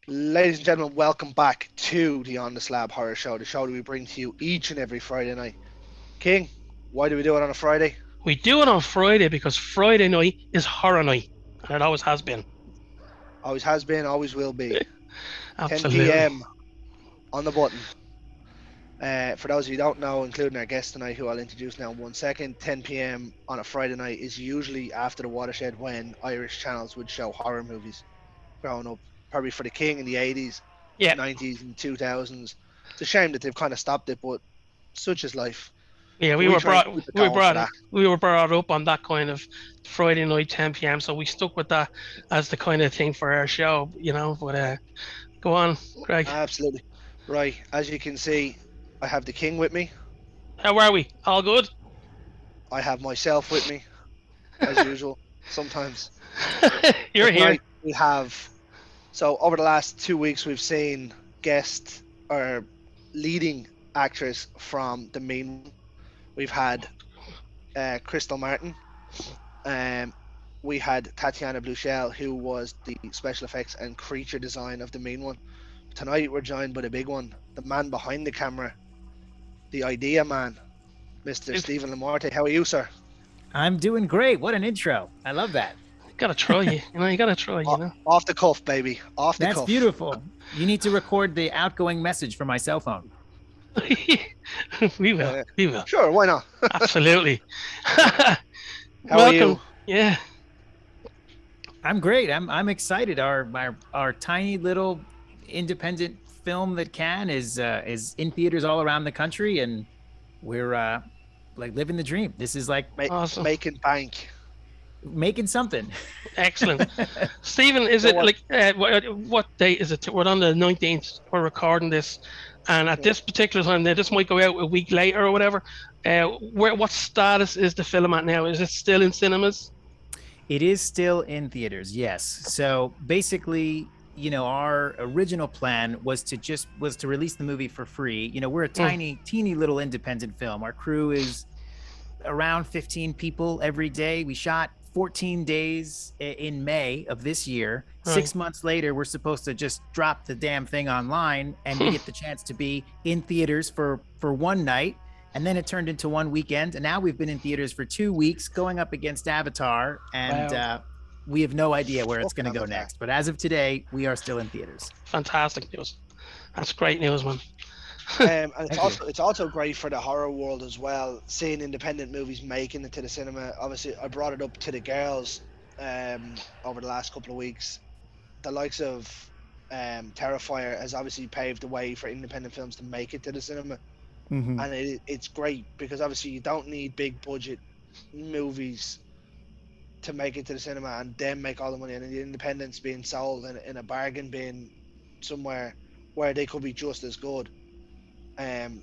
Ladies and gentlemen, welcome back to the On the Slab Horror Show, the show that we bring to you each and every Friday night. King, why do we do it on a Friday? We do it on Friday because Friday night is horror night, and it always has been. Always has been, always will be. 10 Absolutely. p.m. on the button. For those of you who don't know, including our guest tonight, who I'll introduce now in 1 second, 10 p.m. on a Friday night is usually after the watershed when Irish channels would show horror movies growing up. Probably for the King in the 80s, Yeah, 90s, and 2000s. It's a shame that they've kind of stopped it, but such is life. yeah. But We we were try and brought, keep it we were going for brought, that. we were brought up on that kind of Friday night 10 p.m. So we stuck with that as the kind of thing for our show, But go on, Greg. Absolutely. Right. As you can see, I have the King with me. How are we? All good? I have myself with me, as usual, sometimes. You're But here. tonight we have. So, over the last 2 weeks, we've seen guest or leading actress from the main one. We've had Crystal Martin. Um, we had Tatiana Bluchel, who was the special effects and creature design of the main one. Tonight, we're joined by the big one, the man behind the camera, the idea man, Mr. Steve, Stephen Lamorte. How are you, sir? I'm doing great. What an intro. I love that. gotta try you gotta try. Off the cuff, baby. Off the That's cuff. beautiful. You need to record the outgoing message for my cell phone. We will, Uh, we will. sure, why not? Absolutely. How are Welcome. you? Yeah. I'm great. I'm excited. Our tiny little independent film that can is in theaters all around the country, and we're like living the dream. This is like Ma- Awesome. Making bank. making something. Excellent. Stephen, is You know it what? like what date is it? We're on the 19th. We're recording this, and at Mhm. this particular time, this might go out a week later or whatever. What status is the film at now? Is it still in cinemas? It is still in theaters, yes. So basically, our original plan was to release the movie for free. We're a Mm, tiny, teeny little independent film. Our crew is around 15 people every day. We shot 14 days in May of this year. right. 6 months later, we're supposed to just drop the damn thing online, and we get the chance to be in theaters for one night. And then it turned into one weekend, and now we've been in theaters for 2 weeks, going up against Avatar, and Wow. we have no idea where it's Fuck going to go Avatar. next. But as of today, we are still in theaters. Fantastic news. That's great news, man. And it's Thank you. also great for the horror world as well, seeing independent movies making it to the cinema. Obviously, I brought it up to the girls over the last couple of weeks. The likes of Terrifier has obviously paved the way for independent films to make it to the cinema, Mm-hmm. and it's great because obviously you don't need big budget movies to make it to the cinema and then make all the money, and the independents being sold in a bargain bin somewhere where they could be just as good.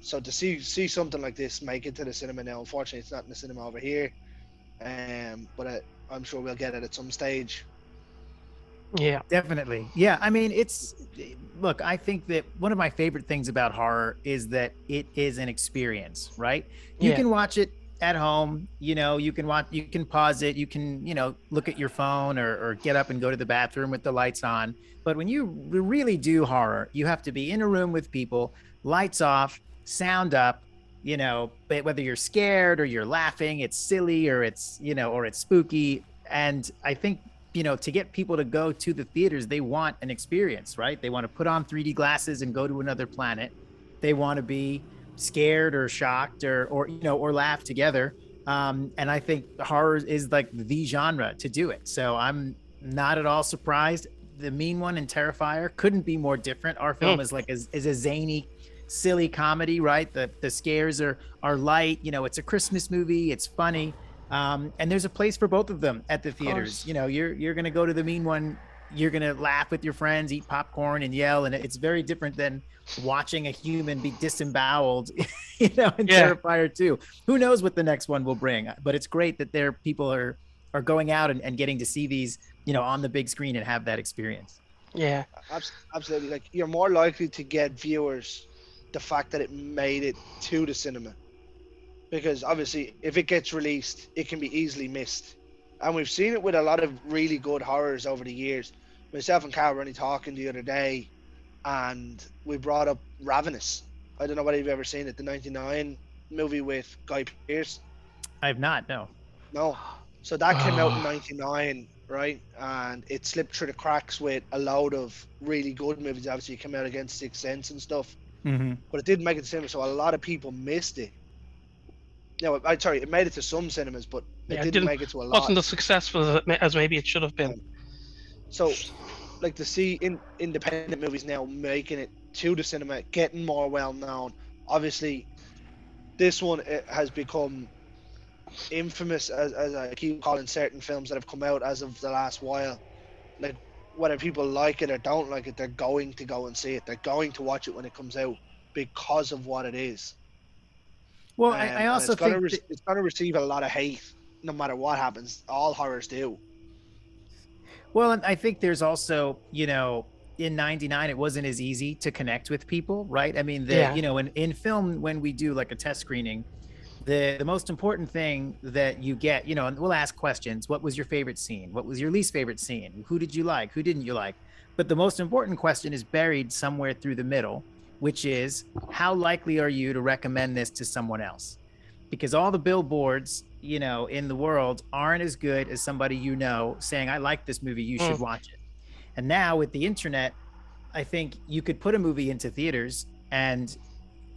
So to see something like this make it to the cinema now, unfortunately, it's not in the cinema over here. But I'm sure we'll get it at some stage. Yeah. Definitely. Yeah. I mean, look, I think that one of my favorite things about horror is that it is an experience, right? You Yeah. can watch it at home, you can pause it, you can, look at your phone or get up and go to the bathroom with the lights on. But when you really do horror, you have to be in a room with people, lights off, sound up, but whether you're scared or you're laughing, it's silly or it's spooky. And I think to get people to go to the theaters, they want an experience, right? They want to put on 3D glasses and go to another planet. They want to be scared or shocked or laugh together. And I think horror is like the genre to do it. So I'm not at all surprised. The Mean One and Terrifier couldn't be more different. Our Mm, film is a zany, silly comedy, right? The scares are light. It's a Christmas movie. It's funny. And there's a place for both of them at the of theaters. course. You're gonna go to the Mean One, you're gonna laugh with your friends, eat popcorn, and yell, and it's very different than watching a human be disemboweled, in Yeah. Terrifier 2. Who knows what the next one will bring? But it's great that there people are going out and getting to see these, on the big screen and have that experience. Yeah. Absolutely, like you're more likely to get viewers the fact that it made it to the cinema, because obviously if it gets released, it can be easily missed, and we've seen it with a lot of really good horrors over the years. Myself and Carl were only talking the other day, and we brought up Ravenous. I don't know whether you've ever seen it, the '99 movie with Guy Pearce. I have not. No. No. So that came out in Oh, '99, right? And it slipped through the cracks with a load of really good movies. Obviously, it came out against Sixth Sense and stuff, Mm-hmm. but it didn't make it to cinema, so a lot of people missed it. No, I sorry, it made it to some cinemas, but it yeah, it didn't didn't make it to a lot. wasn't as successful as maybe it should have been. So, like to see independent movies now making it to the cinema, getting more well known. Obviously, this one it has become infamous as I keep calling certain films that have come out as of the last while. Like whether people like it or don't like it, they're going to go and see it. They're going to watch it when it comes out because of what it is. Well, I And also think that, it's gonna receive a lot of hate no matter what happens. All horrors do. well, and I think there's also, in 99 it wasn't as easy to connect with people, right? I mean, Yeah. in film, when we do like a test screening, the most important thing that you get, and we'll ask questions. What was your favorite scene? What was your least favorite scene? Who did you like? Who didn't you like? But the most important question is buried somewhere through the middle, which is, how likely are you to recommend this to someone else? Because all the billboards, in the world aren't as good as somebody, saying, I like this movie, you should Mm, watch it. And now with the internet, I think you could put a movie into theaters, and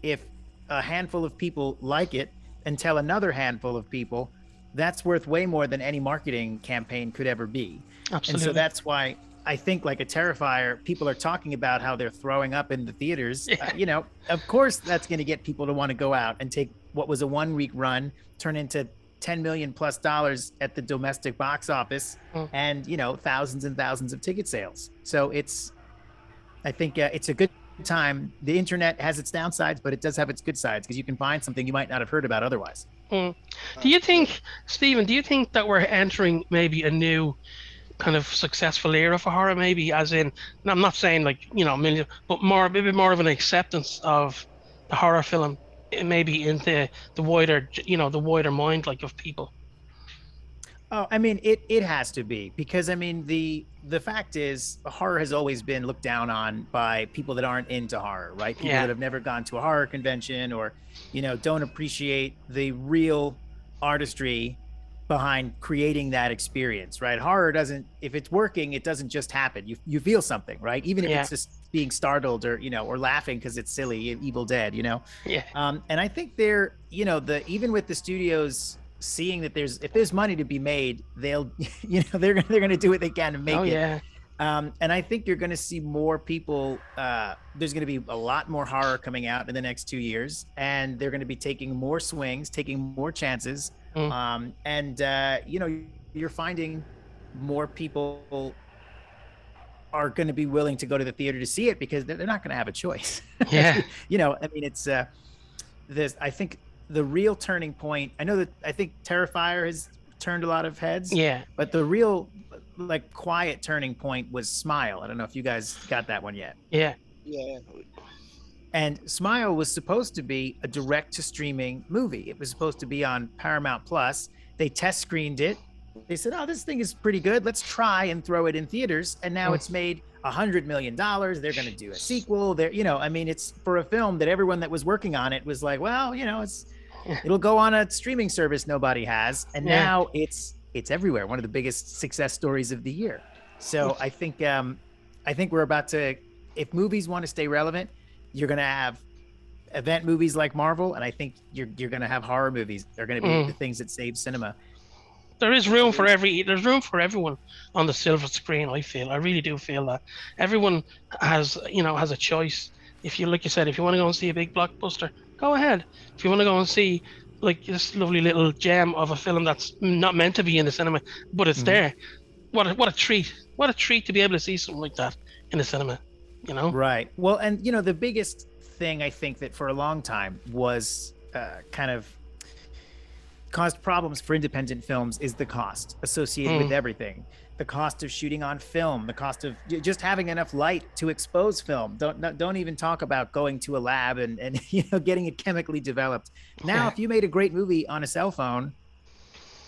if a handful of people like it and tell another handful of people, that's worth way more than any marketing campaign could ever be. And so absolutely. that's why I think, like a Terrifier, people are talking about how they're throwing up in the theaters. Yeah. Of course, that's going to get people to want to go out and take what was a 1 week run, turn into $10 million plus at the domestic box office, Mm. and thousands and thousands of ticket sales. So I think it's a good time. The internet has its downsides, but it does have its good sides, because you can find something you might not have heard about otherwise. Mm. Do you think, Stephen? Do you think that we're entering maybe a new kind of successful era for horror? Maybe, as in, and I'm not saying like million, but maybe more of an acceptance of the horror film, maybe in the wider the wider mind like of people. Oh, I mean, it has to be, because I mean, the fact is, horror has always been looked down on by people that aren't into horror, right? People Yeah. that have never gone to a horror convention, or don't appreciate the real artistry behind creating that experience, right? Horror doesn't, if it's working, it doesn't just happen. You feel something, right? Even if Yeah. it's just being startled, or or laughing because it's silly, Evil Dead, Yeah. And I think they're, even with the studios seeing that if there's money to be made, they'll, they're gonna do what they can to make Oh it. yeah. And I think you're gonna see more people. There's gonna be a lot more horror coming out in the next 2 years, and they're gonna be taking more swings, taking more chances. Mm. And you're finding more people are going to be willing to go to the theater to see it, because they're not going to have a choice. Yeah. I mean, it's this. I think the real turning point. I think Terrifier has turned a lot of heads, Yeah. but the real, like, quiet turning point was Smile. I don't know if you guys got that one yet. Yeah. Yeah. And Smile was supposed to be a direct to streaming movie. It was supposed to be on Paramount Plus. They test screened it. They said, "Oh, this thing is pretty good. Let's try and throw it in theaters." And now it's made $100 million. They're going to do a sequel. I mean, it's for a film that everyone that was working on it was like, well, it'll go on a streaming service nobody has. And Yeah. now it's everywhere. One of the biggest success stories of the year. So I think we're about to, if movies want to stay relevant, you're going to have event movies like Marvel, and I think you're going to have horror movies. They're going to be the things that save cinema. There's room for everyone on the silver screen. I really do feel that everyone has a choice. If you, like you said, if you want to go and see a big blockbuster, go ahead. If you want to go and see like this lovely little gem of a film that's not meant to be in the cinema, but it's there, what a treat! What a treat to be able to see something like that in the cinema. Right. Well, and the biggest thing, I think, that for a long time was kind of caused problems for independent films is the cost associated with everything. The cost of shooting on film, the cost of just having enough light to expose film. Don't even talk about going to a lab and getting it chemically developed. Now, if you made a great movie on a cell phone,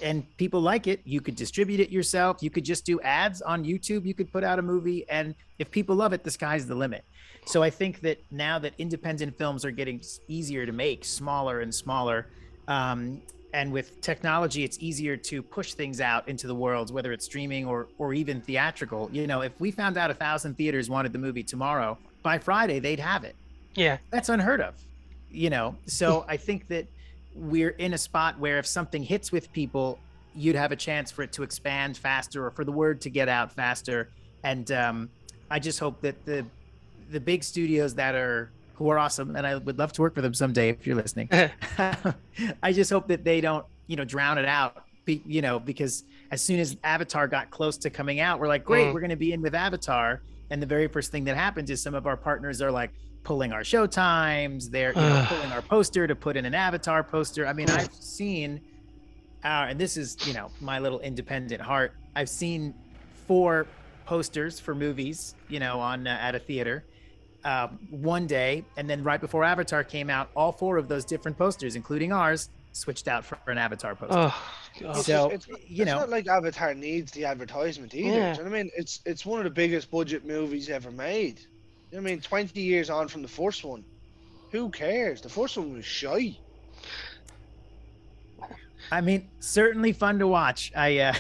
and people like it. You could distribute it yourself. You could just do ads on YouTube. You could put out a movie, and if people love it, the sky's the limit. So I think that now that independent films are getting easier to make, smaller and smaller, and with technology, it's easier to push things out into the world, whether it's streaming or even theatrical. You know, if we found out 1,000 theaters wanted the movie tomorrow, by Friday they'd have it. Yeah. That's unheard of. You know, so I think that we're in a spot where if something hits with people, you'd have a chance for it to expand faster or for the word to get out faster. And I just hope that the big studios who are awesome, and I would love to work for them someday if you're listening. I just hope that they don't, drown it out, because as soon as Avatar got close to coming out, we're like, great, we're going to be in with Avatar. And the very first thing that happens is some of our partners are like pulling our show times. They're pulling our poster to put in an Avatar poster. I mean, I've seen, and this is, my little independent heart. I've seen 4 posters for movies, on at a theater. One day, and then right before Avatar came out, all 4 of those different posters, including ours, switched out for an Avatar poster. So it's not like Avatar needs the advertisement either. Yeah. Do you know what I mean? It's one of the biggest budget movies ever made. You know what I mean? 20 years on from the first one, who cares? The first one was shy. I mean, certainly fun to watch. Sorry,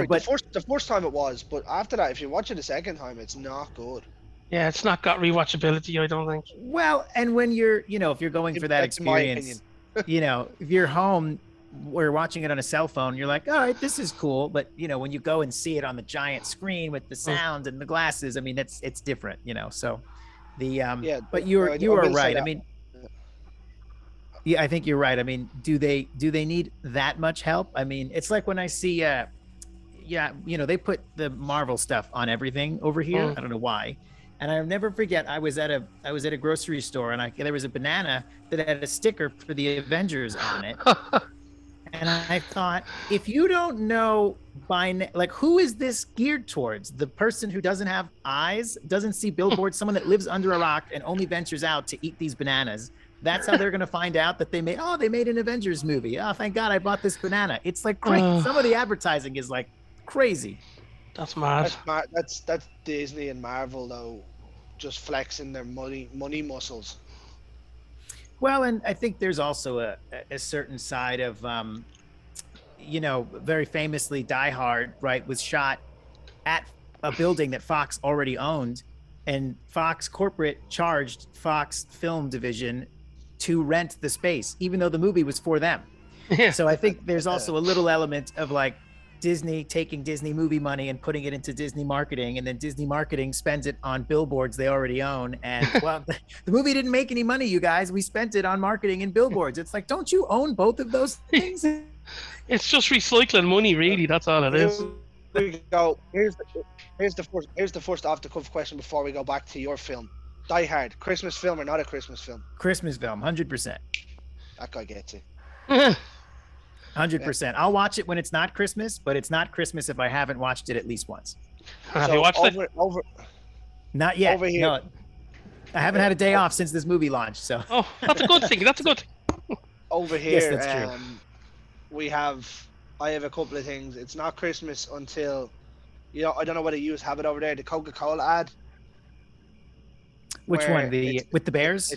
but the first time it was, but after that, if you watch it a second time, it's not good. Yeah, it's not got rewatchability, I don't think. Well, and when you're, if you're going for that experience, if you're home, we're watching it on a cell phone, you're like, all right, this is cool. But, when you go and see it on the giant screen with the sound and the glasses, I mean, it's different, so but you are right. I mean, yeah, I think you're right. I mean, do they need that much help? I mean, it's like when I see, they put the Marvel stuff on everything over here. I don't know why. And I'll never forget, I was at a grocery store, and there was a banana that had a sticker for the Avengers on it. And I thought, if you don't know who is this geared towards? The person who doesn't have eyes, doesn't see billboards, someone that lives under a rock and only ventures out to eat these bananas. That's how they're going to find out that they made an Avengers movie. Oh, thank God I bought this banana. It's like crazy. Some of the advertising is like crazy. That's mad. That's Disney and Marvel though, just flexing their money muscles. Well, and I think there's also a certain side of, very famously, Die Hard, right, was shot at a building that Fox already owned, and Fox corporate charged Fox Film Division to rent the space, even though the movie was for them. Yeah. So I think there's also a little element of like Disney taking Disney movie money and putting it into Disney marketing, and then Disney marketing spends it on billboards they already own. And well, the movie didn't make any money, you guys. We spent it on marketing and billboards. It's like, don't you own both of those things? It's just recycling money, really. That's all it is. Here we go. Here's the first off the cuff question before we go back to your film. Die Hard, Christmas film or not a Christmas film? Christmas film, 100%. That guy gets it. 100%. I'll watch it when it's not Christmas, but it's not Christmas if I haven't watched it at least once. Have you watched it? Not yet. Over here. No, I haven't had a day off since this movie launched. So. Oh, that's a good thing. That's a good thing. Over here, yes, that's true. I have a couple of things. It's not Christmas until, I don't know whether you have it over there, the Coca-Cola ad. Which one? With the bears?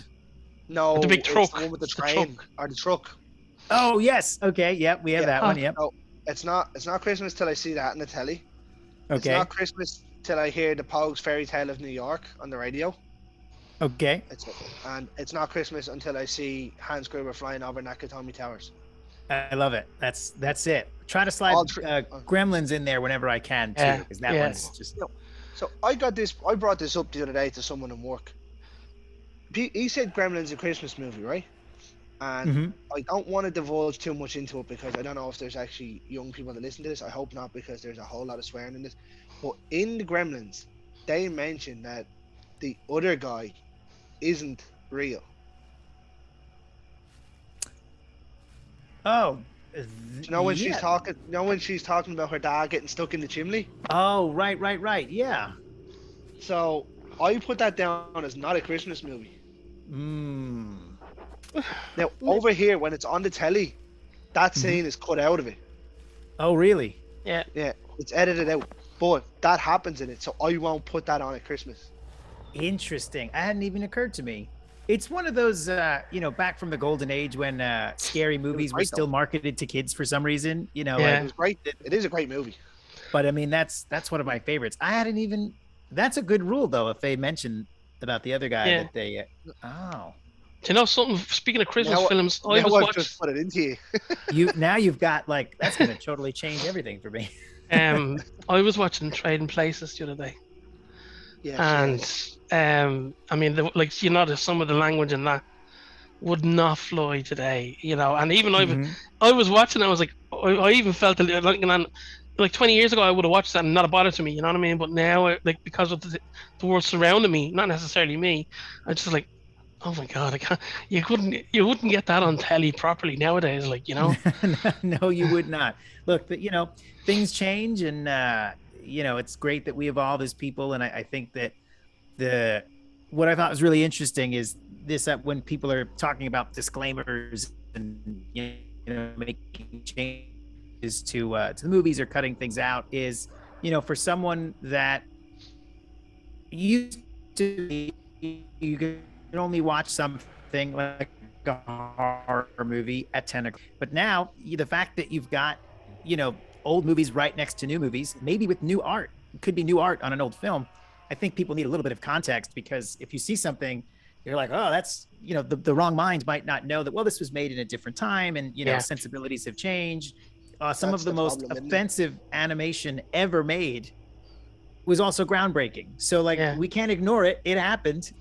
No, with the big truck. It's the one with the train or the truck. Oh yes, okay, yep, we have that one. Yep. No, it's not Christmas till I see that in the telly. Okay. It's not Christmas till I hear the Pogues Fairy Tale of New York on the radio. Okay. It's not Christmas until I see Hans Gruber flying over Nakatomi Towers. I love it. That's it. Try to slide Gremlins in there whenever I can too, because that one's just. So I brought this up the other day to someone in work. He said Gremlins a Christmas movie, right? And I don't want to divulge too much into it because I don't know if there's actually young people that listen to this. I hope not, because there's a whole lot of swearing in this. But in the Gremlins, they mention that the other guy isn't real. Oh. When she's talking? When she's talking about her dad getting stuck in the chimney? Oh, right. Yeah. So I put that down as not a Christmas movie. Now over here, when it's on the telly, that scene is cut out of it. Oh, really? Yeah. Yeah, it's edited out, but that happens in it, so I won't put that on at Christmas. Interesting. I hadn't even occurred to me. It's one of those, back from the golden age when scary It was movies were great though. still marketed to kids for some reason. It Yeah. was great. It is a great movie. But I mean, that's one of my favorites. I hadn't even. That's a good rule, though. If they mention about the other guy Yeah. that they, oh, Do you know something? Speaking of Christmas Now, films, I now was I've just watching. put it into you. you've got like that's gonna totally change everything for me. I was watching Trading Places the other day, Yes. and I mean, there's some of the language in that would not fly today, And even Mhm. I was watching, I was like, I even felt a little like 20 years ago, I would have watched that and not a bother to me, you know what I mean? But now, like because of the world surrounding me, not necessarily me, I just like, oh my god, I can't. You wouldn't get that on telly properly nowadays, No, you would not. Look, but things change, and it's great that we evolve as people. And I think that the what I thought was really interesting is this when people are talking about disclaimers and making changes to the movies or cutting things out is for someone that used to be, you could only watch something like a horror movie at 10 o'clock. But now the fact that you've got old movies right next to new movies, maybe with new art, it could be new art on an old film. I think people need a little bit of context, because if you see something, you're like, oh, that's the wrong mind might not know that, well, this was made in a different time, and Yeah. sensibilities have changed. Some That's of the the most problem, isn't it? offensive animation ever made was also groundbreaking. So like Yeah. we can't ignore it. It happened.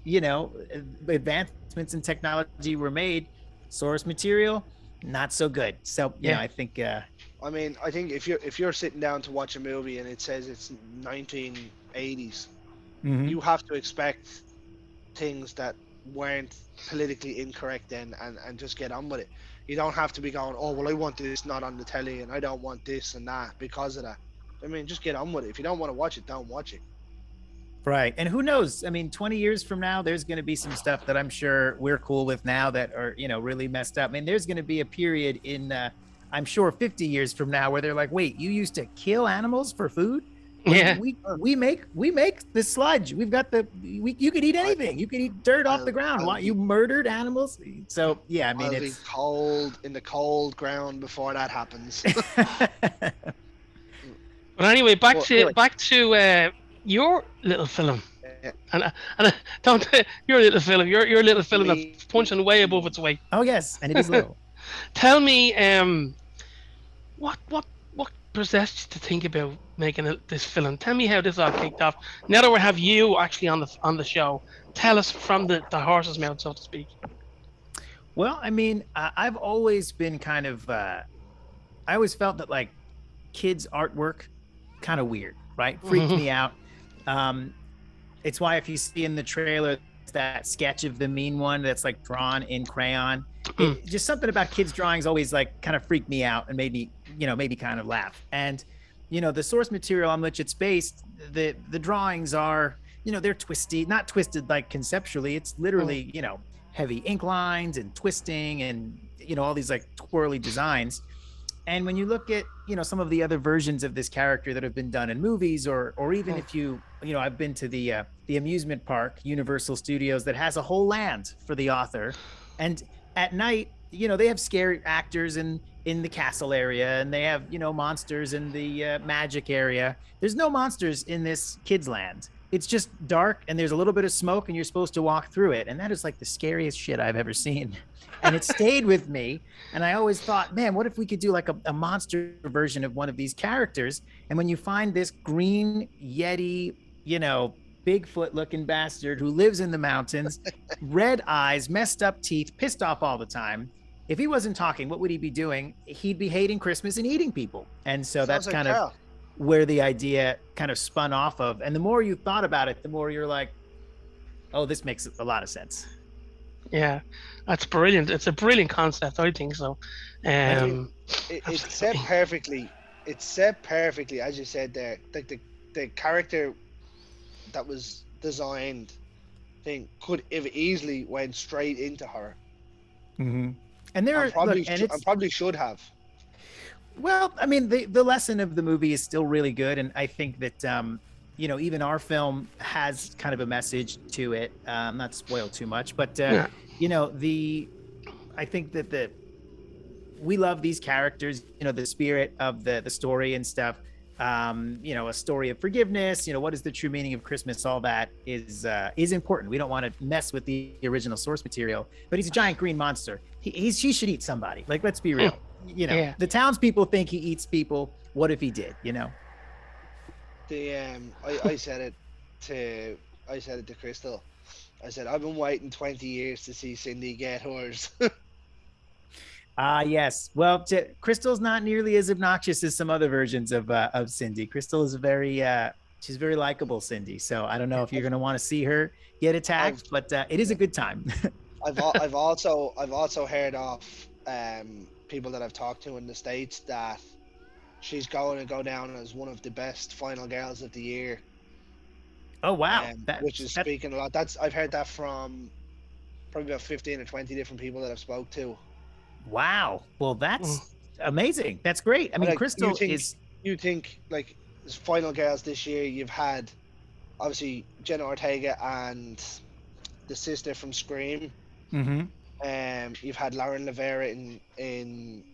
Advancements in technology were made. Source material, not so good. So Yeah. I think I mean, I think if you're sitting down to watch a movie and it says it's 1980s, mhm. you have to expect things that weren't politically incorrect then, and just get on with it. You don't have to be going, oh well, I want this not on the telly, and I don't want this and that because of that. I mean, just get on with it. If you don't want to watch it, don't watch it. Right. And who knows? I mean, 20 years from now, there's going to be some stuff that I'm sure we're cool with now that are, really messed up. I mean, there's going to be a period in, I'm sure 50 years from now where they're like, wait, you used to kill animals for food? When Yeah. we make the sludge. We've got you could eat I, anything. You could eat dirt off the I'll, ground. I'll Why you be murdered animals? So yeah, I mean I'll be it's cold in the cold ground before that happens. But anyway, Well, anyway, back to your little film. yeah, And don't your little film. Your little film me, that's punching way above its weight. oh yes, and it is little. Tell me, what possessed you to think about making this film? Tell me how this all kicked off. Now that we have you actually on the show, tell us from the horse's mouth, so to speak. Well, I mean, I've always been kind of I always felt that like kids artwork kind of weird, right? Freaked me out. It's why if you see in the trailer that sketch of the mean one that's like drawn in crayon, just something about kids drawings always like kind of freaked me out and made me kind of laugh. And the source material on which it's based, the drawings are they're twisty, not twisted like conceptually. It's literally heavy ink lines and twisting and all these like twirly designs. And when you look at some of the other versions of this character that have been done in movies, or even if I've been to the amusement park, Universal Studios, that has a whole land for the author, and at night they have scary actors in the castle area, and they have monsters in the magic area. There's no monsters in this kids land. It's just dark and there's a little bit of smoke and you're supposed to walk through it, and that is like the scariest shit I've ever seen. And it stayed with me. And I always thought, man, what if we could do like a monster version of one of these characters? And when you find this green Yeti, Bigfoot looking bastard who lives in the mountains, red eyes, messed up teeth, pissed off all the time. If he wasn't talking, what would he be doing? He'd be hating Christmas and eating people. And so sounds that's like kind Carl. of where the idea kind of spun off of. And the more you thought about it, the more you're like, oh, this makes a lot of sense. Yeah, that's brilliant. It's a brilliant concept. I think so. It's set perfectly. It's set perfectly, as you said there. Like the character that was designed thing could have easily went straight into her. Mm-hmm. And there And are probably look, and and probably should have. Well, I mean, the lesson of the movie is still really good, and I think that even our film has kind of a message to it. Not to spoil too much, but Yeah. the I think that we love these characters. The spirit of the story and stuff. A story of forgiveness. What is the true meaning of Christmas? All that is important. We don't want to mess with the original source material, but he's a giant green monster. He should eat somebody. Like, let's be real. Yeah. The townspeople think he eats people. What if he did? The I said it to Crystal. I said I've been waiting 20 years to see Cindy get hers. Yes. Well, Crystal's not nearly as obnoxious as some other versions of Cindy. Crystal is she's very likable, Cindy. So I don't know if you're going to want to see her get I've attacked, but it is a good time. I've also heard of people that I've talked to in the States that she's going to go down as one of the best final girls of the year. Oh, wow. Which is speaking a lot. I've heard that from probably about 15 or 20 different people that I've spoke to. Wow. Well, that's amazing. That's great. I mean, Crystal is. You think, like, as final girls this year, you've had obviously Jenna Ortega and the sister from Scream. Mm-hmm. You've had Lauren Lavera in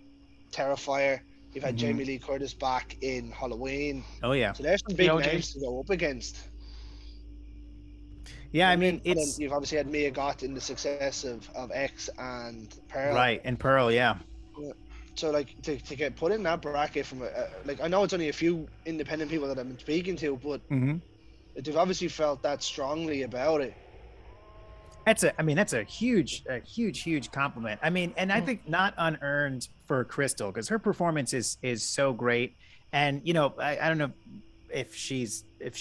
Terrifier. You've had Jamie Lee Curtis back in Halloween. Oh yeah. So there's some big names to go up against. Yeah, I mean, and then you've obviously had Mia Goth in the success of X and Pearl. Right, and Pearl, yeah. So, like, to get put in that bracket from like, I know it's only a few independent people that I've been speaking to, but they've obviously felt that strongly about it. That's a huge compliment. I mean, and I think not unearned for Crystal, because her performance is so great. And I don't know if she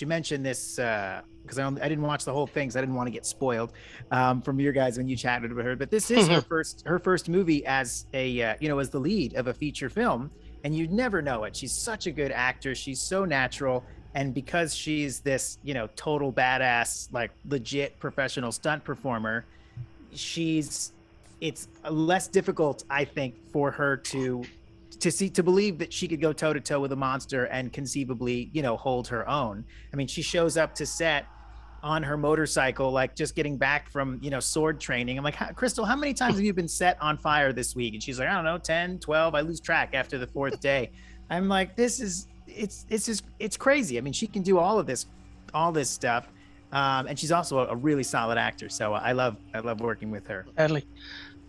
mentioned this, because I didn't watch the whole thing, so I didn't want to get spoiled from your guys when you chatted with her. But this is her first movie as as the lead of a feature film, and you'd never know it. She's such a good actor. She's so natural. And because she's this, total badass, like legit professional stunt performer, it's less difficult, I think, for her to believe that she could go toe to toe with a monster and conceivably, hold her own. I mean, she shows up to set on her motorcycle, like just getting back from, sword training. I'm like, Crystal, how many times have you been set on fire this week? And she's like, I don't know, 10, 12. I lose track after the fourth day. I'm like, it's crazy. I mean, she can do all this stuff. And she's also a really solid actor. So I love working with her. Deadly.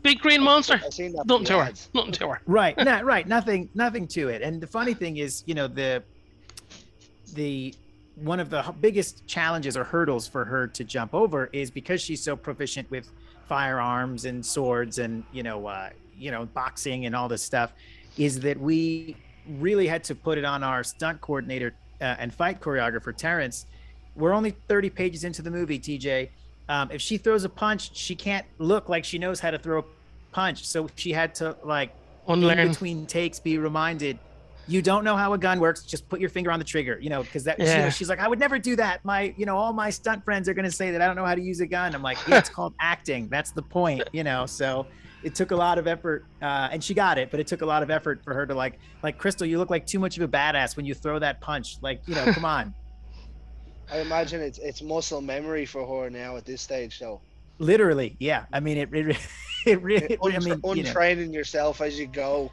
Big green monster. I've seen that. Nothing to her. Right. Right. Nothing to it. And the funny thing is, the one of the biggest challenges or hurdles for her to jump over is because she's so proficient with firearms and swords and, boxing and all this stuff, is that we really had to put it on our stunt coordinator and fight choreographer, Terrence. We're only 30 pages into the movie, TJ. If she throws a punch, she can't look like she knows how to throw a punch. So she had to, like, unlearn. In between takes, be reminded, you don't know how a gun works. Just put your finger on the trigger, because she's like, I would never do that. All my stunt friends are going to say that I don't know how to use a gun. I'm like, yeah, it's called acting. That's the point, so it took a lot of effort, and she got it, but it took a lot of effort for her to like, Crystal, you look like too much of a badass when you throw that punch. Like, come on. I imagine it's muscle memory for her now at this stage, though. Literally, yeah. I mean, it really. Untraining yourself as you go.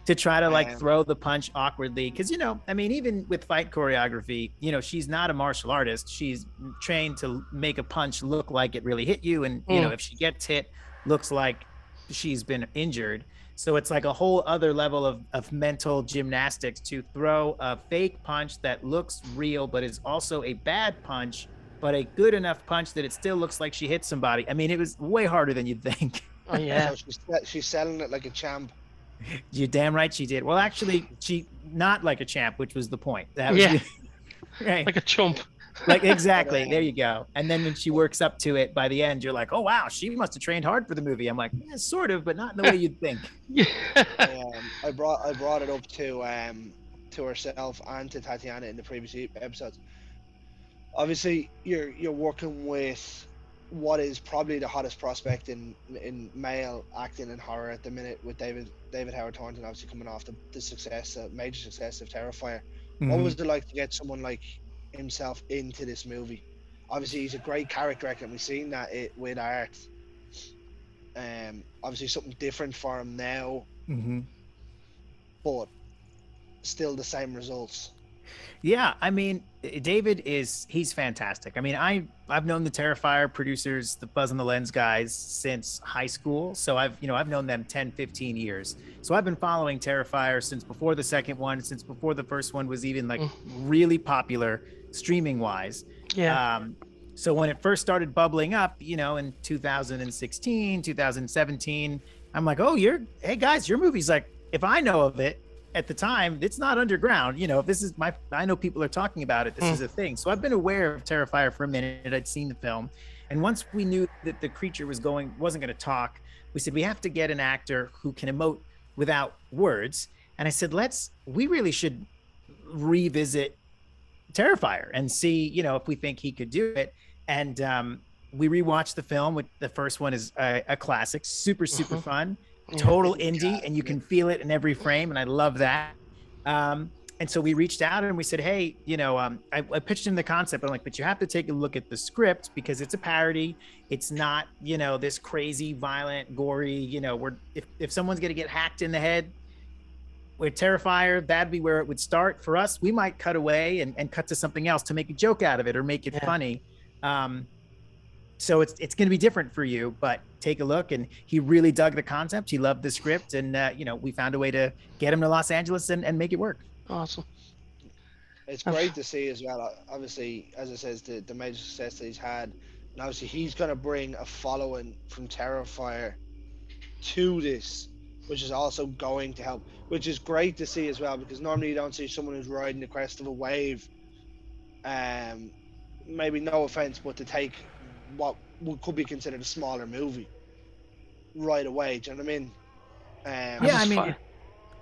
To try to throw the punch awkwardly, because even with fight choreography, she's not a martial artist. She's trained to make a punch look like it really hit you, and if she gets hit, looks like she's been injured. So it's like a whole other level of mental gymnastics to throw a fake punch that looks real but is also a bad punch, but a good enough punch that it still looks like she hit somebody. I mean, it was way harder than you'd think. Oh yeah. So she's selling it like a champ. You're damn right she did. Well, actually, she not like a champ, which was the point. That was right. Like a chump. Like, exactly. There you go. And then when she works up to it, by the end, you're like, oh wow, she must have trained hard for the movie. I'm like, yeah, sort of, but not in the way you'd think. I brought it up to herself and to Tatiana in the previous episodes. Obviously, you're working with what is probably the hottest prospect in male acting in horror at the minute, with David Howard Thornton obviously coming off the success, major success of Terrifier. What Mhm. was it like to get someone like himself into this movie? Obviously, he's a great character actor, and we've seen that with art. Obviously something different for him now, Mhm. but still the same results. Yeah, I mean, David he's fantastic. I mean, I've known the Terrifier producers, the Buzz on the Lens guys since high school. So I've known them 10, 15 years. So I've been following Terrifier since before the second one, since before the first one was even like Mm. really popular streaming wise. Yeah. Um, so when it first started bubbling up, in 2016, 2017, I'm like, "Oh, hey guys, your movie's like if I know of it, at the time, it's not underground. If this is I know people are talking about it. This is a thing. So I've been aware of Terrifier for a minute. I'd seen the film. And once we knew that the creature wasn't going to talk, we said, we have to get an actor who can emote without words. And I said, we really should revisit Terrifier and see, if we think he could do it. And we rewatched the film. The first one is a classic, super, super fun, Yeah. total indie, and you can feel it in every frame. And I love that. And so we reached out and we said, hey, I pitched him the concept. I'm like, but you have to take a look at the script because it's a parody. It's not, this crazy, violent, gory, if someone's going to get hacked in the head, with Terrifier, that'd be where it would start. For us, we might cut away and cut to something else to make a joke out of it or make it funny. So it's going to be different for you, but take a look. And he really dug the concept. He loved the script. And, we found a way to get him to Los Angeles and make it work. Awesome. It's great to see as well. Obviously, as it says, the major success that he's had, and obviously he's going to bring a following from Terrifier to this, which is also going to help, which is great to see as well, because normally you don't see someone who's riding the crest of a wave, maybe no offense, but to take what could be considered a smaller movie right away. Do you know what I mean? Yeah, I mean,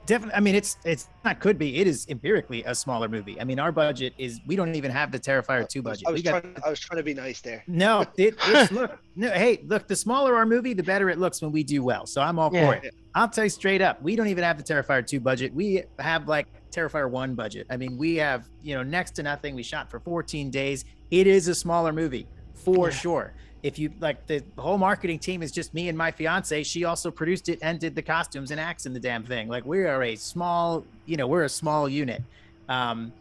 definitely. I mean, it's not could be. It is empirically a smaller movie. I mean, our budget we don't even have the Terrifier 2 budget. I was trying to be nice there. No, it's look. No, hey, look. The smaller our movie, the better it looks when we do well. So I'm all for it. I'll tell you straight up, we don't even have the Terrifier 2 budget. We have like Terrifier 1 budget. I mean, we have next to nothing. We shot for 14 days. It is a smaller movie for sure. If you like, the whole marketing team is just me and my fiance. She also produced it and did the costumes and acts in the damn thing. Like we are a small, we're a small unit. And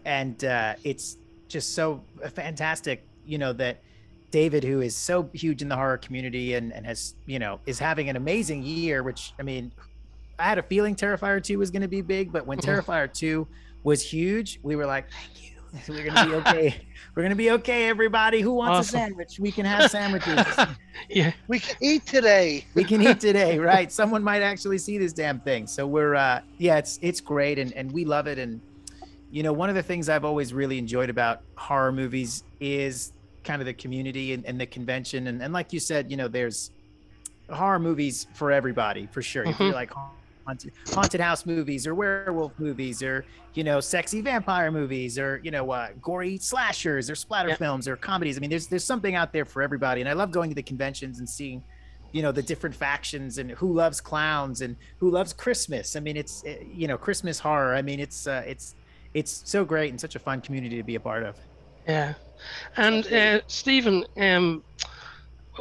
it's just so fantastic, that David, who is so huge in the horror community and has, is having an amazing year, which, I mean, I had a feeling Terrifier 2 was going to be big, but when Terrifier 2 was huge, we were like, thank you. We're going to be okay. We're going to be okay, everybody. Who wants a sandwich? We can have sandwiches. Yeah. We can eat today. We can eat today, right? Someone might actually see this damn thing. So we're, it's great. And we love it. And, one of the things I've always really enjoyed about horror movies is kind of the community and the convention. And like you said, there's horror movies for everybody, for sure. If you like haunted house movies or werewolf movies or sexy vampire movies or gory slashers or splatter films or comedies. I mean, there's something out there for everybody, and I love going to the conventions and seeing the different factions and who loves clowns and who loves Christmas. I mean, it's Christmas horror. I mean, it's so great and such a fun community to be a part of. Yeah. And Stephen,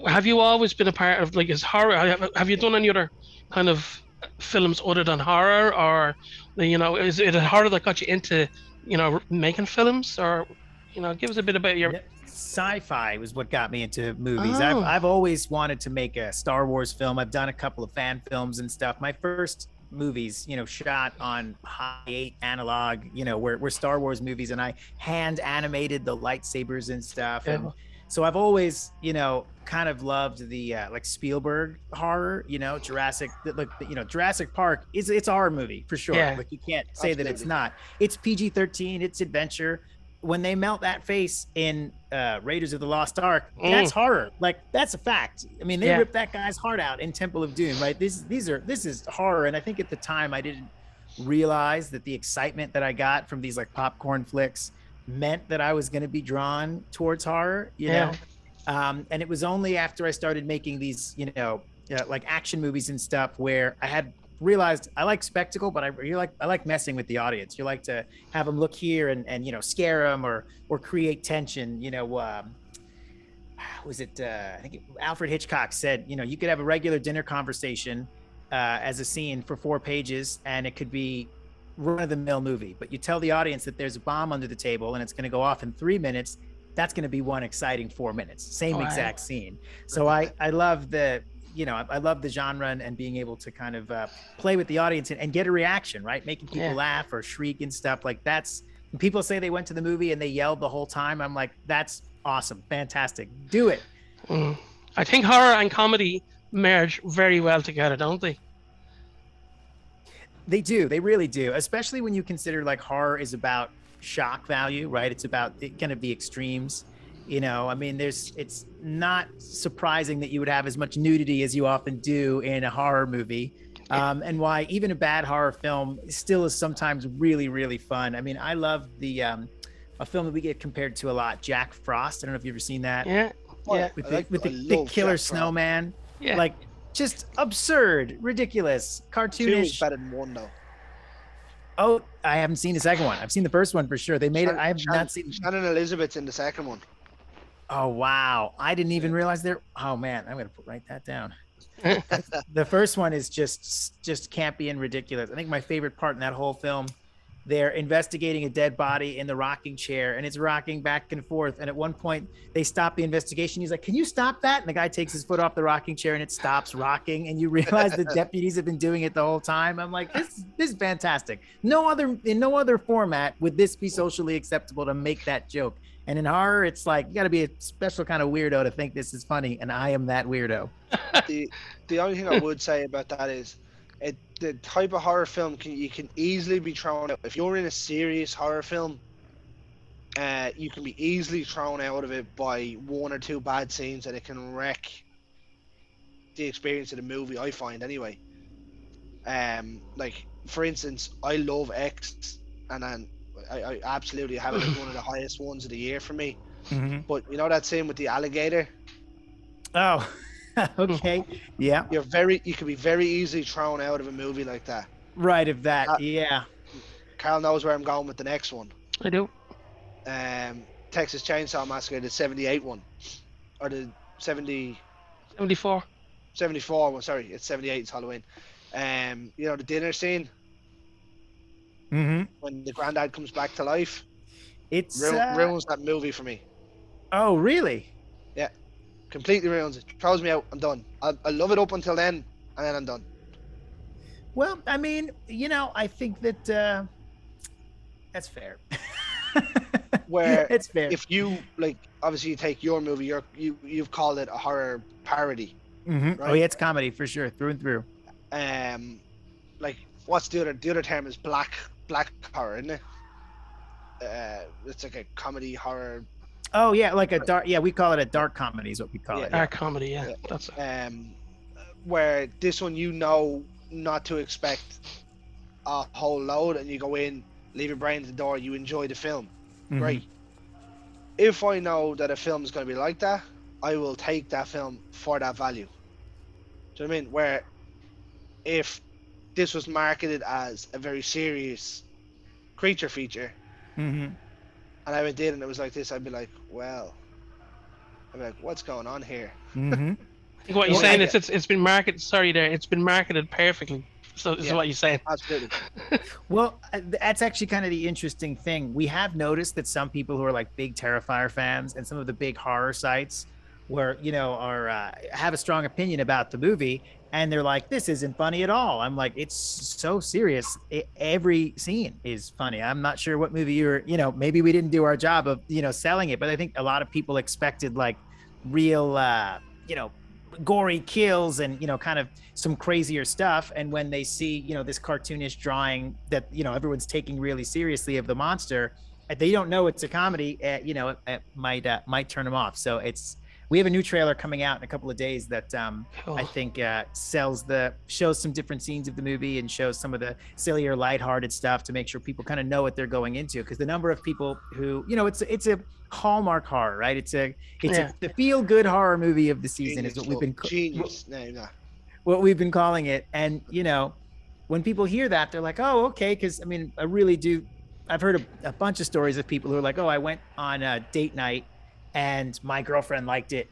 have you always been a part of is horror? Have you done any other kind of films other than horror, or is it horror that got you into making films, or give us a bit about your sci-fi was what got me into movies. I've always wanted to make a Star Wars film. I've done a couple of fan films and stuff. My first movies shot on high 8 analog were Star Wars movies, and I hand animated the lightsabers and stuff. And so I've always kind of loved the like Spielberg horror, Jurassic Park it's a horror movie for sure. Like you can't say that it's not. It's PG-13, it's adventure. When they melt that face in Raiders of the Lost Ark, that's horror. Like that's a fact. I mean, they ripped that guy's heart out in Temple of Doom, right? This is horror. And I think at the time I didn't realize that the excitement that I got from these like popcorn flicks meant that I was going to be drawn towards horror, you know? And it was only after I started making these, like action movies and stuff, where I had realized I like spectacle, but I like messing with the audience. You like to have them look here and scare them or create tension. Was it I think Alfred Hitchcock said, you could have a regular dinner conversation as a scene for 4 pages, and it could be run of the mill movie, but you tell the audience that there's a bomb under the table and it's going to go off in 3 minutes. That's going to be one exciting 4 minutes, same exact scene. So I love I love the genre and being able to kind of play with the audience and get a reaction, right? Making people laugh or shriek and stuff like that's. When people say they went to the movie and they yelled the whole time, I'm like, that's awesome, fantastic, do it. I think horror and comedy merge very well together, don't they? They do, they really do, especially when you consider like horror is about shock value, right? It's about kind of the extremes. I mean, it's not surprising that you would have as much nudity as you often do in a horror movie. And why even a bad horror film still is sometimes really, really fun. I mean, I love a film that we get compared to a lot, Jack Frost. I don't know if you've ever seen that. Yeah. With the killer snowman. Yeah. Like, just absurd, ridiculous, cartoonish. 2 is better than 1 though. Oh, I haven't seen the second one. I've seen the first one for sure. They made it. I have not seen. Shannon Elizabeth's in the second one. Oh wow! I didn't even realize there. Oh man, I'm gonna write that down. The first one is just campy and ridiculous. I think my favorite part in that whole film, they're investigating a dead body in the rocking chair, and it's rocking back and forth. And at one point, they stop the investigation. He's like, "Can you stop that?" And the guy takes his foot off the rocking chair, and it stops rocking. And you realize the deputies have been doing it the whole time. I'm like, this is fantastic. In no other format would this be socially acceptable to make that joke. And in horror, it's like, you got to be a special kind of weirdo to think this is funny, and I am that weirdo. The only thing I would say about that is, the type of horror film you can easily be thrown out. If you're in a serious horror film, you can be easily thrown out of it by 1 or 2 bad scenes, and it can wreck the experience of the movie, I find anyway. Like for instance, I love X, and then I absolutely have it as one of the highest ones of the year for me. Mm-hmm. But you know that scene with the alligator? Oh, okay. Yeah. You can be very easily thrown out of a movie like that. Right, of that. Yeah. Carl knows where I'm going with the next one. I do. Texas Chainsaw Massacre, the 78 one. Or the 74. 74 one, sorry. It's 78, it's Halloween. The dinner scene. Mm-hmm. When the granddad comes back to life. It's ruins that movie for me. Oh, really? Yeah. Completely ruins it. Throws me out. I'm done. I love it up until then, and then I'm done. Well, I mean, I think that that's fair. Where it's fair. If you obviously you take your movie, you've called it a horror parody. Mm-hmm. Right? Oh yeah, it's comedy for sure, through and through. What's the other term is black horror, isn't it? It's like a comedy horror. Oh yeah, like a dark. Yeah, we call it a dark comedy. Is what we call it. Dark comedy. Yeah, that's where this one not to expect a whole load, and you go in, leave your brain at the door, you enjoy the film. Mm-hmm. Right. If I know that a film is going to be like that, I will take that film for that value. Do you know what I mean? Where if this was marketed as a very serious creature feature, mm-hmm. and I went in and it was like this, I'd be like, what's going on here? Mm-hmm. I think what you're saying is it's been marketed. Sorry, it's been marketed perfectly. So this is what you're saying. Absolutely. Well, that's actually kind of the interesting thing. We have noticed that some people who are like big Terrifier fans and some of the big horror sites where, are have a strong opinion about the movie, and they're like, this isn't funny at all. I'm like, it's so serious. Every scene is funny. I'm not sure what movie maybe we didn't do our job of, selling it, but I think a lot of people expected like real, gory kills and kind of some crazier stuff, and when they see this cartoonish drawing that everyone's taking really seriously of the monster, they don't know it's a comedy, it might turn them off. So it's We have a new trailer coming out in a couple of days that I Cool. think shows some different scenes of the movie and shows some of the sillier, lighthearted stuff to make sure people kind of know what they're going into. Because the number of people who, it's a Hallmark horror, right? It's Yeah. the feel good horror movie of the season is Genius, what we've look, been genius. No, no. what we've been calling it. And when people hear that, they're like, oh, okay. Because I mean, I really do. I've heard a bunch of stories of people who are like, oh, I went on a date night and my girlfriend liked it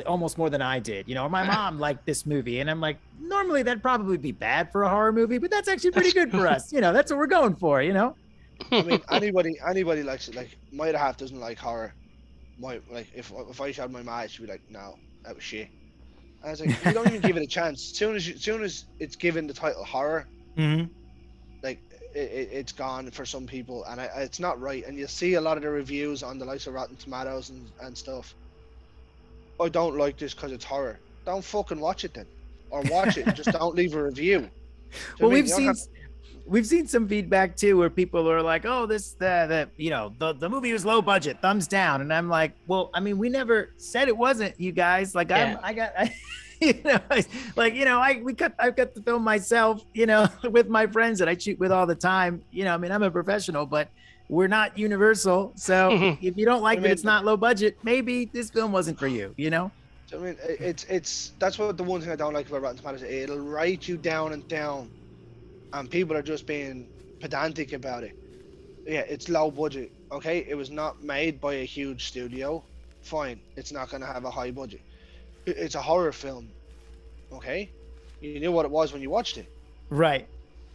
almost more than I did, or my mom liked this movie. And I'm like, normally that'd probably be bad for a horror movie, but that's actually pretty good for us. That's what we're going for, I mean, anybody likes it. Like my other half doesn't like horror. Like if I showed my mom, she'd be like, no, that was shit. And I was like, you don't even give it a chance. Soon as it's given the title horror, Mm-hmm. like it's gone for some people, and it's not right. And you see a lot of the reviews on the likes of Rotten Tomatoes and stuff. I don't like this because it's horror. Don't fucking watch it then, or watch it. Just don't leave a review. Do you know Well, what I mean? You don't have- we've seen some feedback too where people are like, oh, the movie was low budget, thumbs down. And I'm like, well, I mean, we never said it wasn't, you guys. Like Yeah. I've got the film myself, with my friends that I shoot with all the time. I mean, I'm a professional, but we're not Universal. So if you don't like that it's not low budget, maybe this film wasn't for you, I mean, it's that's what the one thing I don't like about Rotten Tomatoes. It'll write you down and down, and people are just being pedantic about it. Yeah, it's low budget. Okay, it was not made by a huge studio. Fine, it's not gonna have a high budget. It's a horror film. Okay, you knew what it was when you watched it. Right.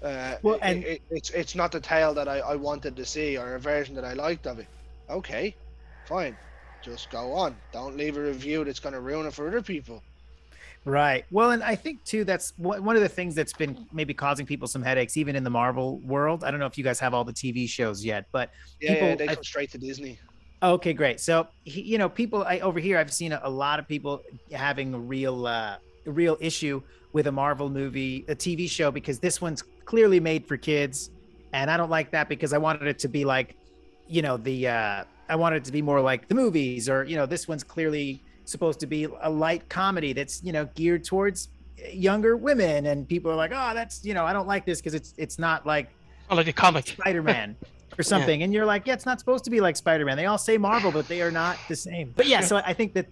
Well, It's not the tale that I wanted to see or a version that I liked of it. Okay, fine. Just go on. Don't leave a review that's going to ruin it for other people. Right. Well, and I think too, that's one of the things that's been maybe causing people some headaches, even in the Marvel world. I don't know if you guys have all the TV shows yet, but Yeah, they come straight to Disney. Okay, great. So, people over here, I've seen a lot of people having a real issue with a Marvel movie, a TV show, because this one's clearly made for kids. And I don't like that because I wanted it to be like, I wanted it to be more like the movies, or, this one's clearly supposed to be a light comedy that's, geared towards younger women. And people are like, oh, that's, I don't like this because it's not like a comic. Spider-Man or something. Yeah. And you're like, yeah, it's not supposed to be like Spider-Man. They all say Marvel, but they are not the same. But yeah, so I think that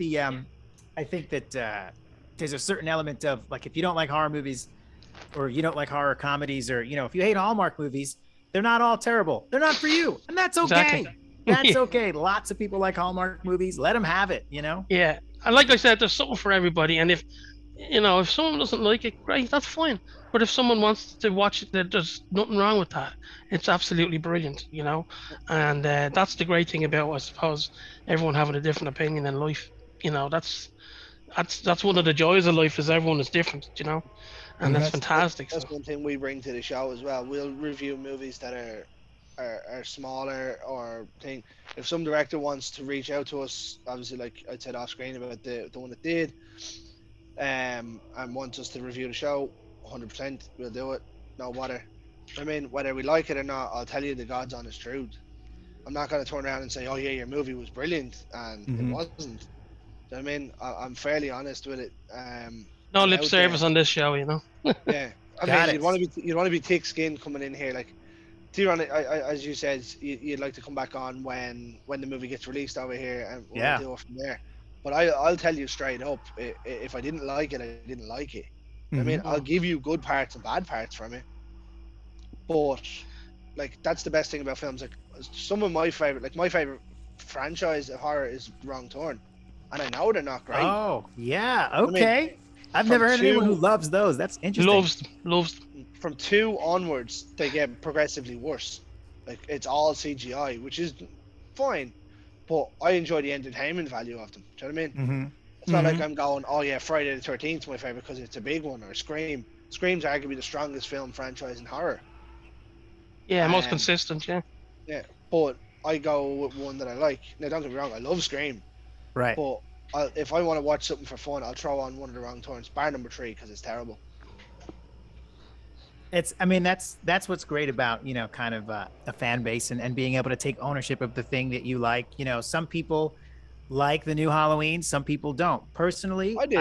there's a certain element of like, if you don't like horror movies or you don't like horror comedies, or, if you hate Hallmark movies, they're not all terrible. They're not for you. And that's okay. Exactly. That's okay. Lots of people like Hallmark movies. Let them have it, Yeah. And like I said, there's something for everybody. And if someone doesn't like it, great, that's fine. But if someone wants to watch it, there's nothing wrong with that. It's absolutely brilliant, And that's the great thing about, I suppose, everyone having a different opinion in life. That's one of the joys of life, is everyone is different, And that's fantastic. That's one thing we bring to the show as well. We'll review movies that are smaller or thing. If some director wants to reach out to us, obviously, like I said off screen about the one that did, and wants us to review the show, 100% we'll do it. No matter. I mean, whether we like it or not, I'll tell you the God's honest truth. I'm not going to turn around and say, oh yeah, your movie was brilliant, and it wasn't. I mean, I'm fairly honest with it. No lip service on this show, Yeah, I mean, you'd want to be thick-skinned coming in here, like. Tyrone, as you said, you'd like to come back on when the movie gets released over here, and we'll do it from there. But I'll tell you straight up, if I didn't like it, I didn't like it. I mean, I'll give you good parts and bad parts from it. But like, that's the best thing about films. Like, some of my favorite franchise of horror is Wrong Turn, and I know they're not great. Oh yeah, okay. I mean, I've never heard anyone who loves those. That's interesting. Loves. From 2 onwards, they get progressively worse. Like, it's all CGI, which is fine, but I enjoy the entertainment value of them. Do you know what I mean? It's not like I'm going, oh yeah, Friday the 13th is my favorite because it's a big one, or Scream. Scream's arguably the strongest film franchise in horror. Yeah, most consistent, yeah. Yeah, but I go with one that I like. Now, don't get me wrong, I love Scream. Right. But if I want to watch something for fun, I'll throw on one of the Wrong Turns, bar number 3, because it's terrible. That's what's great about, kind of a fan base and being able to take ownership of the thing that you like. Some people like the new Halloween. Some people don't. Personally, I did.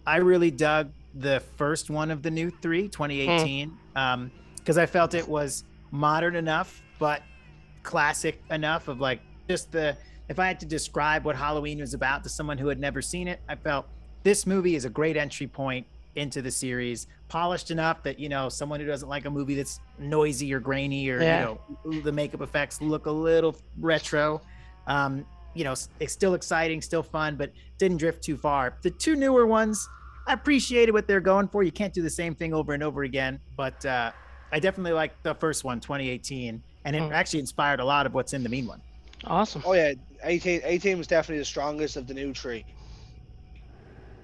I really dug the first one of the new three, Mm, 2018, because I felt it was modern enough, but classic enough of like just the, if I had to describe what Halloween was about to someone who had never seen it, I felt this movie is a great entry point into the series, polished enough that, you know, someone who doesn't like a movie that's noisy or grainy or, you yeah. know, the makeup effects look a little retro. Um, you know, it's still exciting, still fun, but didn't drift too far. The two newer ones, I appreciated what they're going for. You can't do the same thing over and over again, but I definitely like the first one, 2018, and it Mm, actually inspired a lot of what's in the mean one. awesome. Oh yeah, 18 was definitely the strongest of the new three.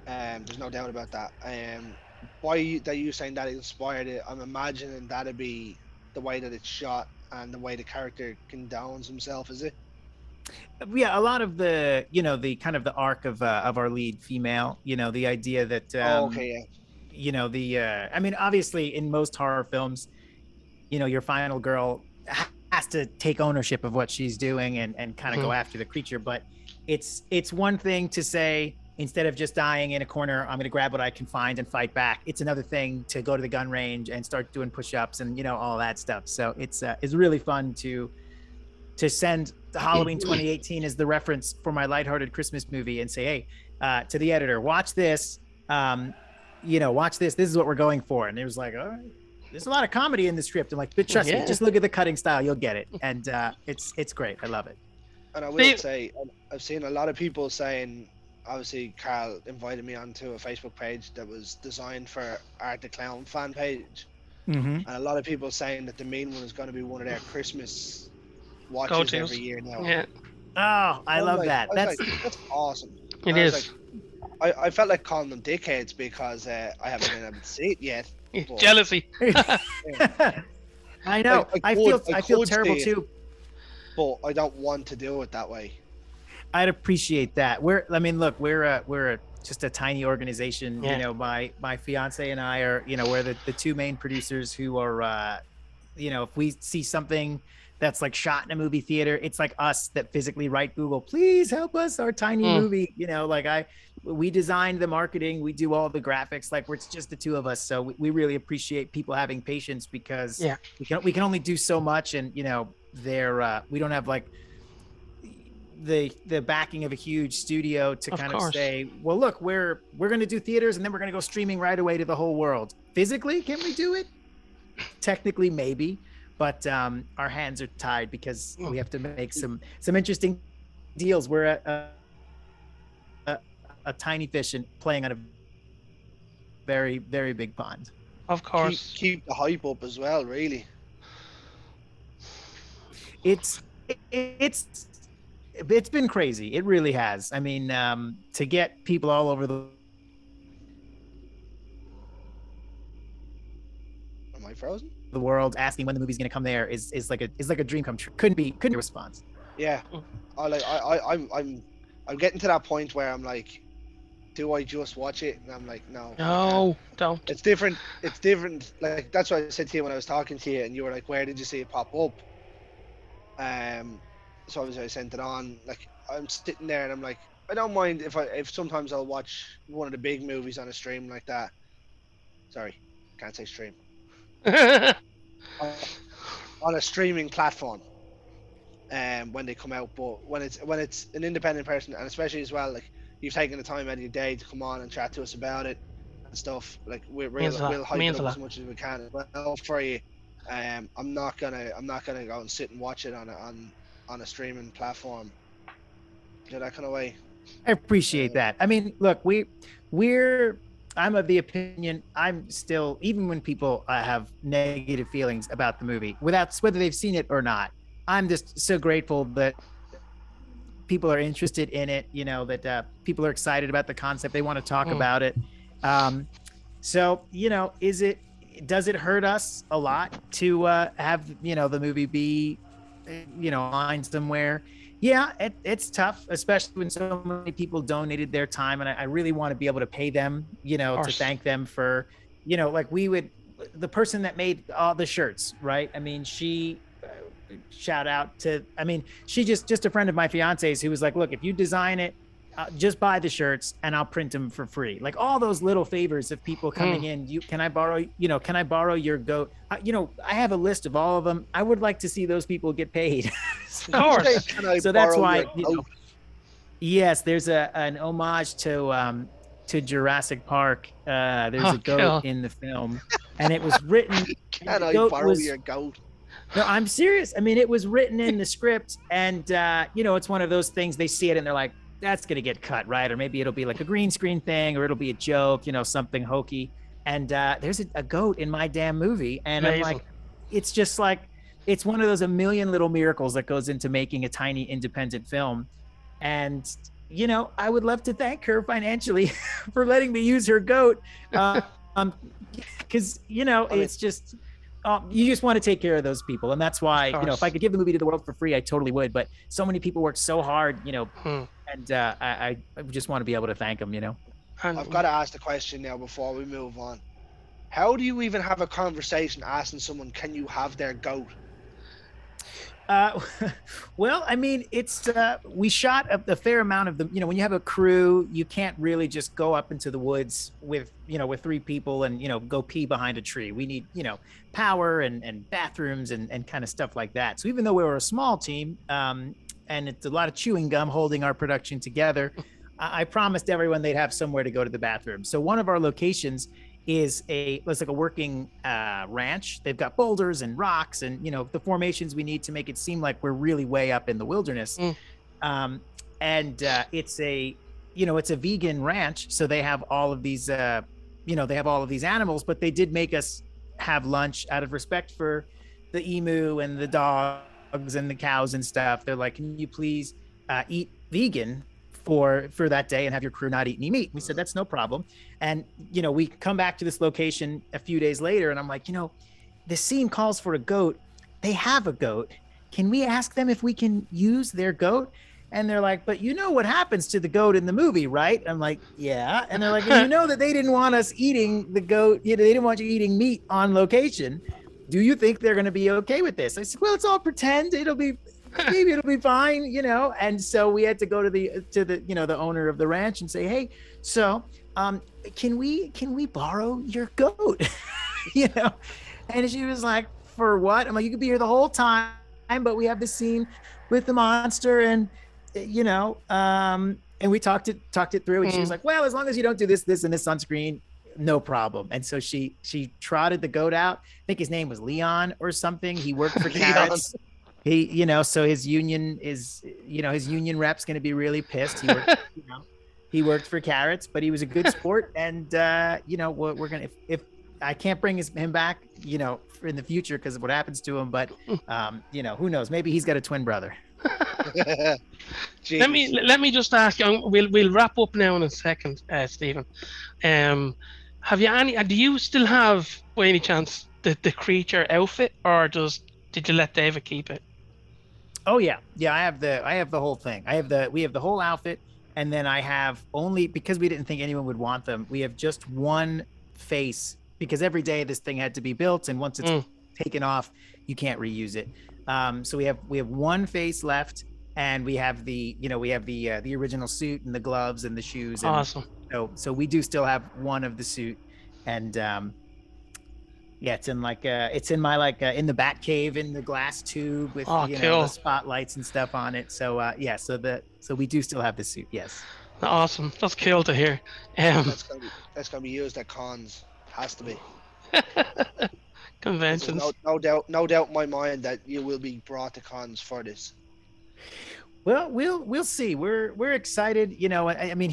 There's no doubt about that. Why that you saying that inspired it? I'm imagining that'd be the way that it's shot and the way the character condones himself. Is it? Yeah, a lot of the, you know, the kind of the arc of our lead female, you know, the idea that Oh, okay, yeah. you know, the I mean, obviously in most horror films, you know, your final girl has to take ownership of what she's doing and kind of go Mm, after the creature, but it's one thing to say, instead of just dying in a corner, I'm going to grab what I can find and fight back. It's another thing to go to the gun range and start doing push-ups and, you know, all that stuff. So it's really fun to send Halloween 2018 as the reference for my lighthearted Christmas movie and say, hey, to the editor, watch this. You know, watch this. This is what we're going for. And it was like, all right, there's a lot of comedy in the script. I'm like, but trust me, yeah. just look at the cutting style, you'll get it. And it's great. I love it. And I will They, say, I've seen a lot of people saying, obviously, Carl invited me onto a Facebook page that was designed for Art the Clown fan page. Mm-hmm. And a lot of people saying that the main one is going to be one of their Christmas watches every go-tos. year now. Yeah, Oh, I love that. That's That's awesome. it And I was is. like, I felt like calling them dickheads because I haven't been able to see it yet. But, Jealousy. yeah, I know. I I feel could terrible see it. too. but I don't want to do it that way. I'd appreciate that. I mean, look, we're just a tiny organization. Yeah. You know, my fiance and I are, you know, we're the two main producers who are, you know, if we see something that's like shot in a movie theater, it's like us that physically write Google, please help us, our tiny Mm. movie. You know, like we designed the marketing, we do all the graphics, like it's just the two of us. So we really appreciate people having patience because Yeah. we can only do so much, and you know, we don't have like the backing of a huge studio to Of kind course. of say, well, look, we're going to do theaters and then we're going to go streaming right away to the whole world. Physically, can we do it? Technically, maybe, but our hands are tied because we have to make some interesting deals. We're a tiny fish and playing on a very, very big pond. Of course. Keep the hype up as well, really. It's it's been crazy. It really has. I mean, to get people all over Am I frozen? the world asking when the movie's going to come there is like a dream come true. Couldn't be a response. Yeah. I'm getting to that point where I'm like, do I just watch it? And I'm like, no. I can't. No, don't. It's different. It's different. Like that's what I said to you when I was talking to you, and you were like, "Where did you see it pop up?" So obviously I sent it on. Like I'm sitting there, and I'm like, I don't mind if sometimes I'll watch one of the big movies on a stream like that. Sorry, can't say stream. On a streaming platform. When they come out, but when it's an independent person, and especially as well, like you've taken the time out of your day to come on and chat to us about it and stuff, like we'll hype it up as much as we can as well for you. I'm not gonna go and sit and watch it on a streaming platform. You know, that kind of way. I appreciate that. I mean, look, I'm of the opinion, I'm still, even when people have negative feelings about the movie, whether they've seen it or not, I'm just so grateful that people are interested in it, you know, that people are excited about the concept. They want to talk about it. So, you know, does it hurt us a lot to have, you know, the movie be, you know, online somewhere? Yeah, it's tough, especially when so many people donated their time. And I really want to be able to pay them, you know, to thank them for, you know, like the person that made all the shirts, right? I mean, shout out to, I mean, she just a friend of my fiance's who was like, look, if you design it, just buy the shirts and I'll print them for free. Like all those little favors of people coming in. Can I borrow your goat? I have a list of all of them. I would like to see those people get paid. Of course. So that's why, yes, there's an homage to Jurassic Park. There's a goat in the film, and it was written. Can I borrow your goat? No, I'm serious. I mean, it was written in the script, and it's one of those things. They see it and they're like, "That's gonna get cut, right?" Or maybe it'll be like a green screen thing, or it'll be a joke, something hokey. And there's a goat in my damn movie, and Amazing. I'm like, it's just like, it's one of those a million little miracles that goes into making a tiny independent film. And I would love to thank her financially for letting me use her goat, because it's just. You just want to take care of those people, and that's why if I could give the movie to the world for free, I totally would. But so many people work so hard, and I just want to be able to thank them. I've got to ask the question now before we move on. How do you even have a conversation asking someone, "Can you have their goat"? Well, I mean, it's we shot a fair amount of them. When you have a crew, you can't really just go up into the woods with 3 people and go pee behind a tree. We need power and bathrooms and kind of stuff like that. So even though we were a small team, and it's a lot of chewing gum holding our production together, I promised everyone they'd have somewhere to go to the bathroom. So one of our locations is it's like a working ranch. They've got boulders and rocks and the formations we need to make it seem like we're really way up in the wilderness. And it's a vegan ranch, so they have all of these animals, but they did make us have lunch out of respect for the emu and the dogs and the cows and stuff. They're like, can you please eat vegan for that day and have your crew not eat any meat? We said, that's no problem. And we come back to this location a few days later, and I'm like, the scene calls for a goat. They have a goat. Can we ask them if we can use their goat? And they're like, but what happens to the goat in the movie, right? I'm like, yeah. And they're like, and that they didn't want us eating the goat. They didn't want you eating meat on location. Do you think they're going to be okay with this? I said, well, it's all pretend. Maybe it'll be fine, And so we had to go to the owner of the ranch and say, hey, so can we borrow your goat? And she was like, for what? I'm like, you could be here the whole time, but we have the scene with the monster, and and we talked it through, and she was like, well, as long as you don't do this and this on screen, no problem. And so she trotted the goat out. I think his name was Leon or something. He worked for Carrots. He, so his union rep's going to be really pissed. He worked for Carrots, but he was a good sport. And, we're going to, if I can't bring him back, in the future because of what happens to him, but, who knows? Maybe he's got a twin brother. Let me just ask you, we'll wrap up now in a second, Stephen. Do you still have, by any chance, the creature outfit, or did you let David keep it? Oh yeah. I have the whole thing. We have the whole outfit, and then I have only, because we didn't think anyone would want them, we have just one face, because every day this thing had to be built, and once it's taken off, you can't reuse it. So we have one face left, and we have the original suit and the gloves and the shoes. And awesome. So we do still have one of the suit, and it's in in the bat cave in the glass tube with the spotlights and stuff on it. So so we do still have the suit. Yes. Awesome. That's cool to hear. That's gonna be used at cons. Has to be. Conventions. No doubt in my mind that you will be brought to cons for this. Well, we'll see. We're excited. I mean,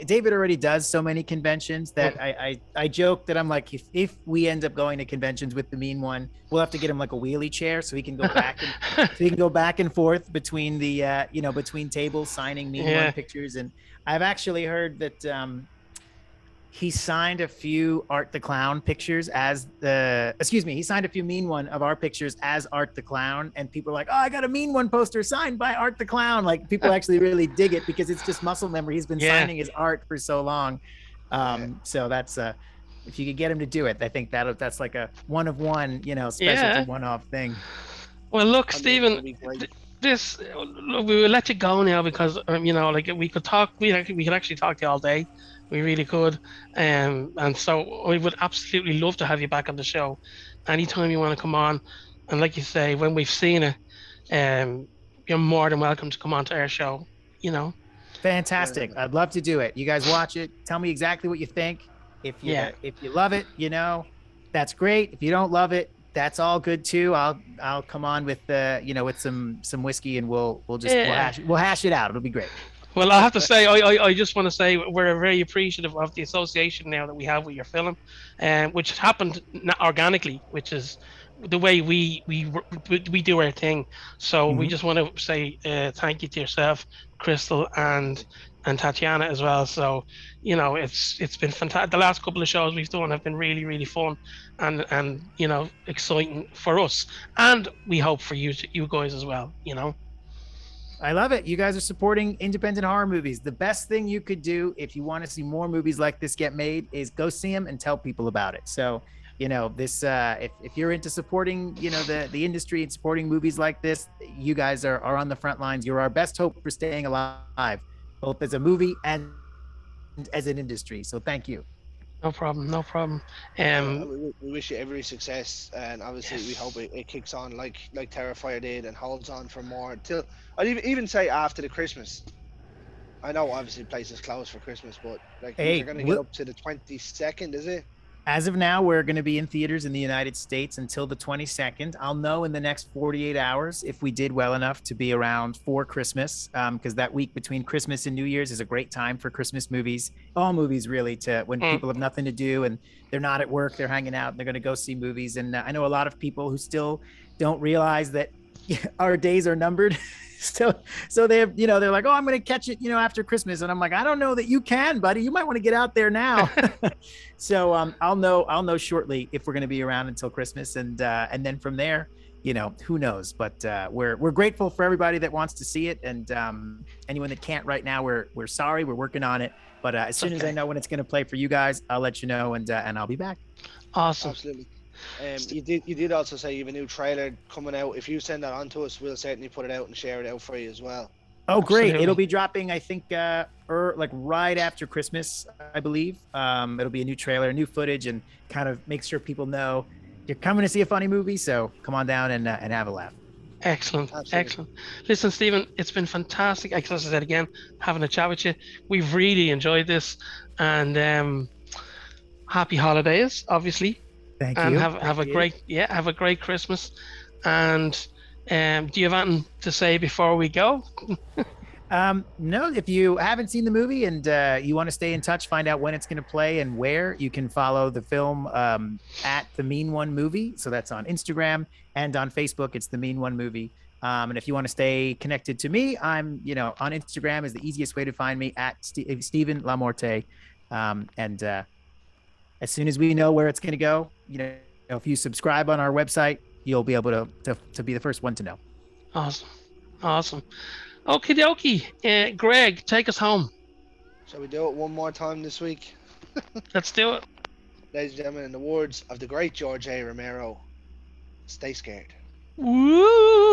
David already does so many conventions that I joke that I'm like, if we end up going to conventions with the mean one, we'll have to get him like a wheelie chair so he can go back and forth between the between tables signing mean one pictures. And I've actually heard that he signed a few Art the Clown pictures he signed a few Mean One of our pictures as Art the Clown, and people are like, oh, I got a Mean One poster signed by Art the Clown. Like, people actually really dig it because it's just muscle memory. He's been signing his art for so long. So that's if you could get him to do it, I think that's like a one of one, specialty one-off thing. Well, look, I mean, Stephen, it'll be great. this look, we will let you go now because like we could talk. We could actually talk to you all day. We really could. And so we would absolutely love to have you back on the show anytime you want to come on. And like you say, when we've seen it, um, you're more than welcome to come on to our show. You know, Fantastic. Brilliant. I'd love to do it. You guys watch it. Tell me exactly what you think. yeah, If you love it, that's great. If you don't love it, that's all good too. I'll come on with with some whiskey and yeah. we'll hash it out. It'll be great. Well, I have to say, I just want to say we're very appreciative of the association now that we have with your film, which happened organically, which is the way we do our thing. So we Mhm. just want to say thank you to yourself, Crystal, and Tatiana as well. So it's been fantastic. The last couple of shows we've done have been really really fun, and exciting for us, and we hope for you guys as well. I love it. You guys are supporting independent horror movies. The best thing you could do if you want to see more movies like this get made is go see them and tell people about it. So, this if you're into supporting, the industry and supporting movies like this, you guys are on the front lines. You're our best hope for staying alive, both as a movie and as an industry. So thank you. No problem, no problem. And Um, we wish you every success, and obviously we hope yes. it kicks on like Terrifier did and holds on for more till I'd even say after the Christmas. I know obviously places closed for Christmas, but like you are Hey, gonna get up to the 22nd, is it? as of now, we're going to be in theaters in the United States until the 22nd. I'll know in the next 48 hours if we did well enough to be around for Christmas, because that week between Christmas and New Year's is a great time for Christmas movies. All movies, really, to when Mm, people have nothing to do and they're not at work, they're hanging out, and they're going to go see movies. And I know a lot of people who still don't realize that our days are numbered. so they're like, oh, I'm going to catch it, after Christmas. And I'm like, I don't know that you can, buddy. You might want to get out there now. So I'll know shortly if we're going to be around until Christmas, and then from there, who knows? But we're grateful for everybody that wants to see it, and anyone that can't right now, we're sorry. We're working on it. But as it's soon as I okay. know when it's going to play for you guys, I'll let you know, and I'll be back. Awesome. Absolutely. You did also say you have a new trailer coming out. If you send that on to us, we'll certainly put it out and share it out for you as well. Oh, great! It'll Absolutely. be dropping, I think, like right after Christmas, I believe. It'll be a new trailer, new footage, and kind of make sure people know you're coming to see a funny movie. So come on down and have a laugh. Excellent. Absolutely. Excellent. Listen, Stephen, it's been fantastic. As I said again, having a chat with you. We've really enjoyed this, and happy holidays, obviously, Thank and you. have a Appreciate it. great Christmas. And do you have anything to say before we go? No, if you haven't seen the movie and you want to stay in touch, find out when it's going to play and where, you can follow the film at The Mean One Movie. So that's on Instagram and on Facebook. It's The Mean One Movie. And if you want to stay connected to me, I'm, on Instagram is the easiest way to find me at Steven Lamorte. And as soon as we know where it's going to go, if you subscribe on our website, you'll be able to be the first one to know. Awesome. Awesome. Okie dokie. Greg, take us home. Shall we do it one more time this week? Let's do it. Ladies and gentlemen, in the words of the great George A. Romero, stay scared. Woo!